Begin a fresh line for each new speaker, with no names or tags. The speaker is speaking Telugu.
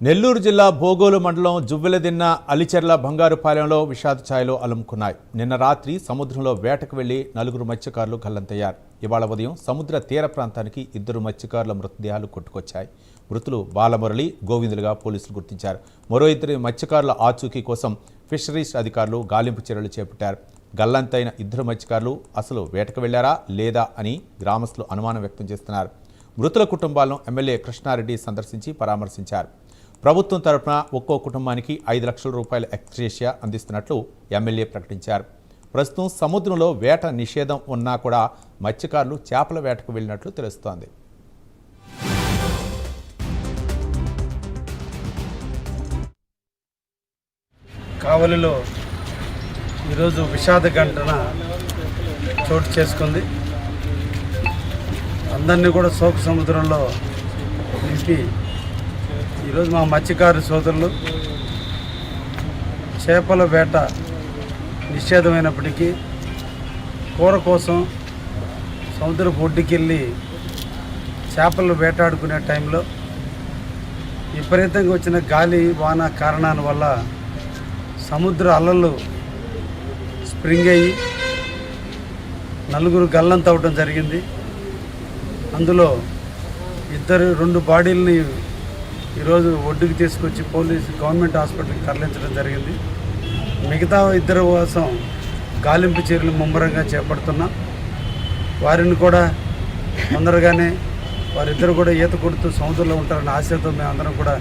నెల్లూరు జిల్లా భోగోలు మండలం జువ్వెలదిన్న అలిచెర్ల బంగారుపాలెంలో విషాద ఛాయలు అలుముకున్నాయి. నిన్న రాత్రి సముద్రంలో వేటకు వెళ్లి 4 మత్స్యకారులు గల్లంతయ్యారు. ఇవాళ ఉదయం సముద్ర తీర ప్రాంతానికి 2 మత్స్యకారుల మృతదేహాలు కొట్టుకొచ్చాయి. మృతులు బాలమురళి, గోవిందులుగా పోలీసులు గుర్తించారు. మరో 2 మత్స్యకారుల ఆచూకీ కోసం ఫిషరీస్ అధికారులు గాలింపు చర్యలు చేపట్టారు. గల్లంతైన 2 మత్స్యకారులు అసలు వేటకు వెళ్లారా లేదా అని గ్రామస్తులు అనుమానం వ్యక్తం చేస్తున్నారు. మృతుల కుటుంబాలను ఎమ్మెల్యే కృష్ణారెడ్డి సందర్శించి పరామర్శించారు. ప్రభుత్వం తరపున ఒక్కో కుటుంబానికి 5 లక్షల రూపాయల ఎక్స్గ్రేషియా అందిస్తున్నట్లు ఎమ్మెల్యే ప్రకటించారు. ప్రస్తుతం సముద్రంలో వేట నిషేధం ఉన్నా కూడా మత్స్యకారులు చేపల వేటకు వెళ్ళినట్లు తెలుస్తోంది.
కావలిలో ఈరోజు విషాద ఘటన చోటు చేసుకుంది. అందరినీ కూడా శోక సముద్రంలో నింపి ఈరోజు మా మత్స్యకారు సోదరులు చేపల వేట నిషేధమైనప్పటికీ కూర కోసం సముద్రపు ఒడ్డుకి వెళ్ళి చేపలు వేటాడుకునే టైంలో విపరీతంగా వచ్చిన గాలి వాన కారణాల వల్ల సముద్ర అలలు స్ప్రింగ్ అయ్యి 4 గల్లంతవడం జరిగింది. అందులో 2 బాడీలని ఈరోజు ఒడ్డుకి తీసుకొచ్చి గవర్నమెంట్ హాస్పిటల్కి తరలించడం జరిగింది. మిగతా 2 కోసం గాలింపు చర్యలు ముమ్మరంగా చేపడుతున్నాం. వారిని కూడా తొందరగానే వారిద్దరు కూడా ఈత కొడుతూ సముద్రంలో ఉంటారన్న ఆశతో మేమందరం కూడా